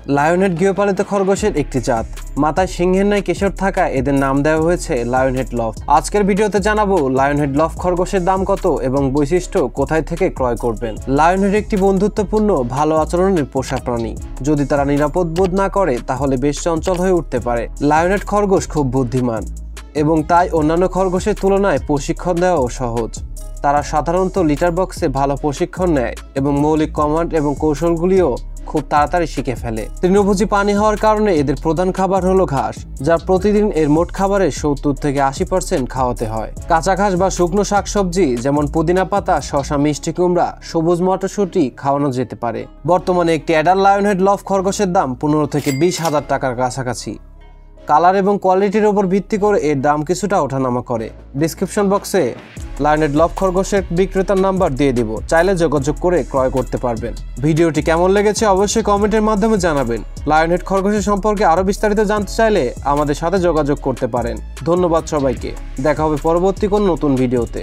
লায়নহেড গৃহপালিত খরগোশের একটি জাত। মাথায় সিংহের ন্যায় কেশর থাকা এদের নাম দেওয়া হয়েছে লায়নহেড লফট। আজকের ভিডিওতে জানাবো লায়নহেড লফট খরগোশের দাম কত এবং বৈশিষ্ট্য কোথায় থেকে ক্রয় করবেন। লায়নহেড একটি বন্ধুত্বপূর্ণ ভালো আচরণের পোষা প্রাণী। যদি তারা নিরাপদ বোধ না করে তাহলে বেশ চঞ্চল হয়ে উঠতে পারে। লায়নহেড খরগোশ খুব বুদ্ধিমান এবং তাই অন্যান্য খরগোশের তুলনায় প্রশিক্ষণ দেওয়াও সহজ। তারা সাধারণত লিটার বক্সে ভালো প্রশিক্ষণ নেয় এবং মৌলিক কমান্ড এবং কৌশলগুলিও খুব তাড়াতাড়ি শিখে ফেলে। তৃণভোজী প্রাণী হওয়ার কারণে এদের প্রধান খাবার হলো ঘাস, যা প্রতিদিন এর মোট খাবারের 70 থেকে 80% খাওয়াতে হয়। কাঁচা ঘাস বা শুকনো শাকসবজি যেমন পুদিনা পাতা, শসা, মিষ্টি কুমড়া, সবুজ মটরশুঁটি খাওয়ানো যেতে পারে। বর্তমানে একটি অ্যাডাল্ট লায়নহেড লফট খরগোশের দাম 15 থেকে 20,000 টাকার কাছাকাছি। কালার এবং কোয়ালিটির উপর ভিত্তি করে এর দাম কিছুটা ওঠানামা করে। ডিসক্রিপশন বক্সে লায়নহেড লফট খরগোশের বিক্রেতার নাম্বার দিয়ে দিব, চাইলে যোগাযোগ করে ক্রয় করতে পারবেন। ভিডিওটি কেমন লেগেছে অবশ্যই কমেন্টের মাধ্যমে জানাবেন। লায়নহেড খরগোশের সম্পর্কে আরও বিস্তারিত জানতে চাইলে আমাদের সাথে যোগাযোগ করতে পারেন। ধন্যবাদ সবাইকে, দেখা হবে পরবর্তী কোন নতুন ভিডিওতে।